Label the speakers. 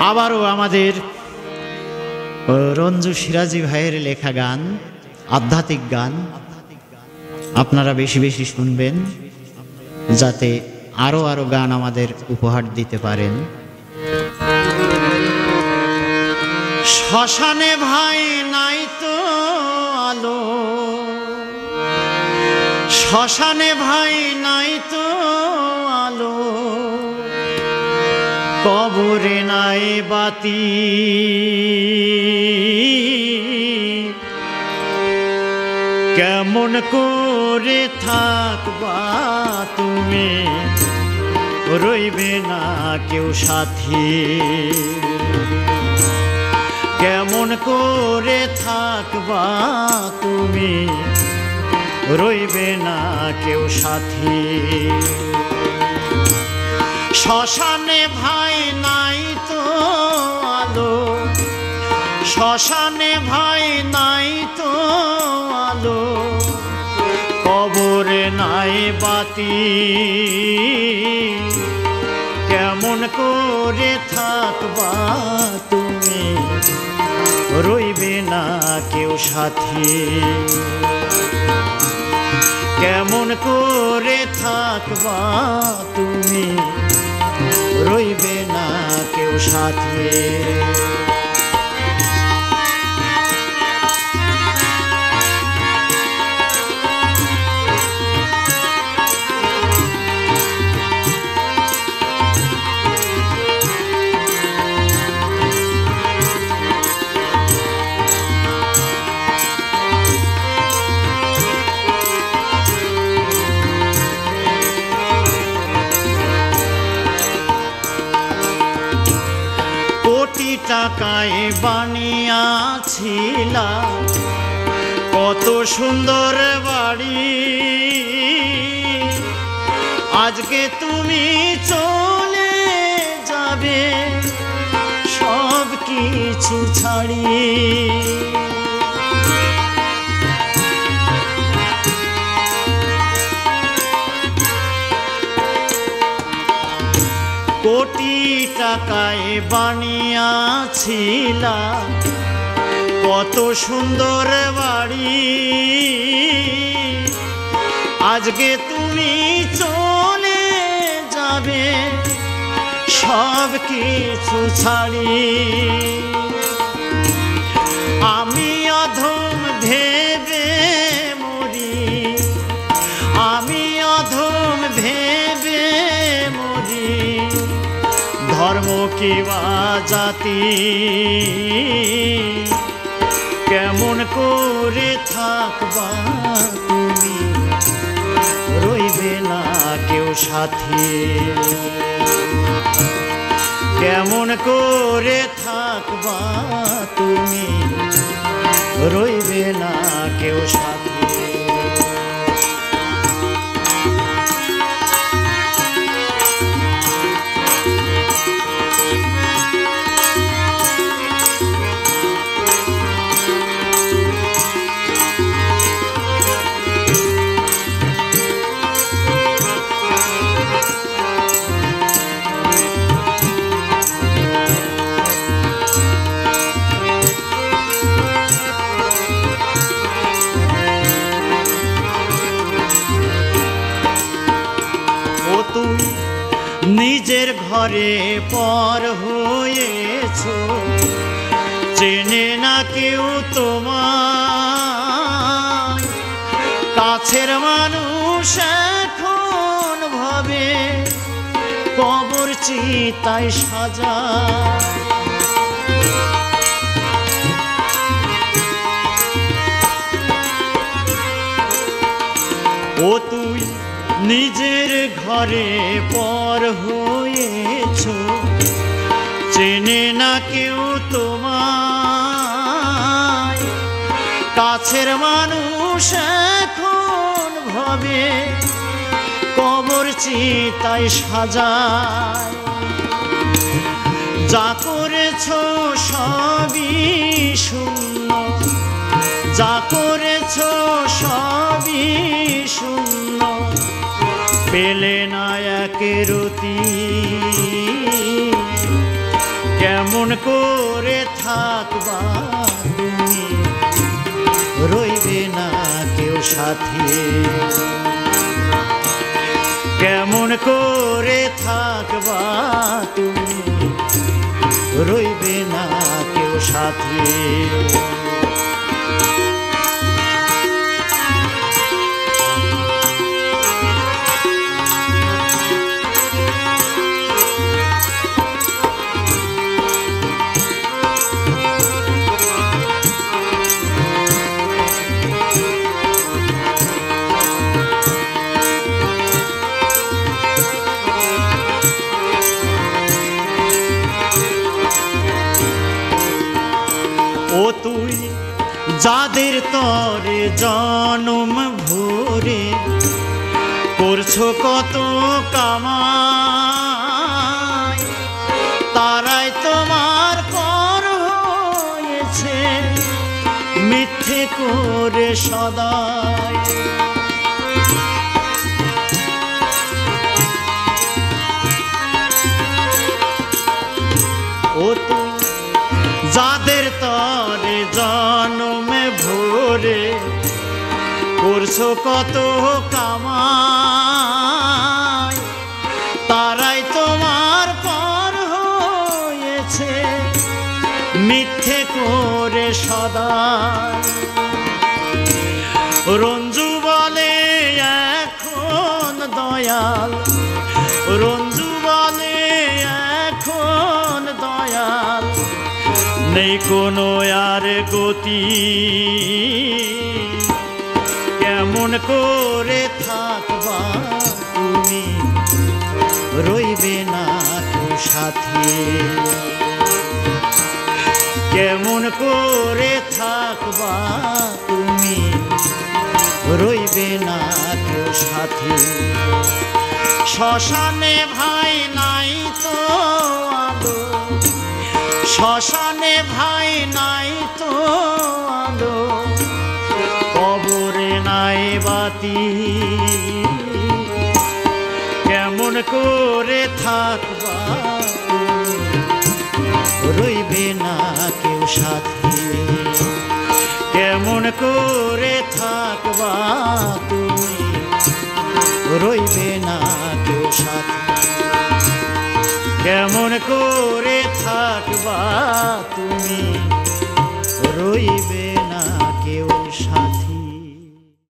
Speaker 1: আবারও আমাদের রঞ্জু সিরাজি ভাইয়ের লেখা গান, আধ্যাত্মিক গান আপনারা বেশি বেশি শুনবেন, যাতে আরো আরো গান আমাদের উপহার দিতে পারেন। শ্মশানে ভাই নাই তো আলো, শ্মশানে ভাই নাই তো আলো, কবরে নাই বাতি, কেমন করে থাকবা তুমি, রইবে না কেউ সাথী, কেমন করে থাকবা তুমি, রইবে না কেউ সাথী। শ্মশানে ভাই নাই তো আলো, শ্মশানে ভাই নাই তো আলো, কবরে নাই বাতি, কেমন করে থাকবা তুমি, রইবে না কেউ সাথী, কেমন করে থাকবা তুমি, রইবে না কেউ সাথী। কোটি টাকায় বানিয়েছিলা কত সুন্দর বাড়ি, আজকে তুমি চলে যাবে সব কিছু ছাড়ি, কোটি টাকায় বানিয়েছিলা কত সুন্দর বাড়ি, আজকে তুমি চলে যাবে সব কিছু ছাড়ি, আমি অধম ভেবে মরি, আমি অধম ভেবে মরি, ধর্ম কিবা জাতি, কেমন করে থাকবা তুমি, রইবে না কেউ সাথী, কেমন করে থাকবা তুমি, রইবে না কেউ সাথী। তুমি নিজের ঘরে পর হয়েছো, চেনে না কেউ তোমার, কাছের মানুষ এখন ভাবে কবর চিতায় সাজা, ও তুই নিজের ঘরে পর হয়েছো, চেনে না কেউ তোমায়, কাছের মানুষ এখন ভাবে কবর চিতায় সাজায়, যা করেছো সবই শূন্য, যা করেছো সবই শূন্য, পেলে না এক রতি, কেমন করে থাকবা তুমি, রইবে না কেউ সাথী। কেমন করে থাকবা তুমি, রইবে না কেউ সাথী। ও তুই যাদের তরে জনম ভরে করছো কত কামাই, তারাই তোমার পর হয়েছে মিথ্যে করে সদাই। ও তুই যাদের তরে জনমে ভরে করছো কত কামাই, তারাই তোমার পর হয়েছে মিথ্যে করে সদাই। রঞ্জু বলে এখন দয়াল, রঞ্জু বলে এখন দয়াল, নেই কোনো আর গতি। কেমন করে থাকবা তুমি, রইবে না কেউ সাথী। কেমন করে থাকবা তুমি, রইবে না কেউ সাথী। শ্মশানে ভাই নাই তো আলো, শ্মশানে ভাই নাই তো আলো, কবরে নাই বাতি। কেমন করে থাকবা তুমি, রইবে না কেউ সাথী। কেমন করে থাকবা তুমি, রইবে না কেউ সাথী। কেমন করে থাকবা তুমি, রইবে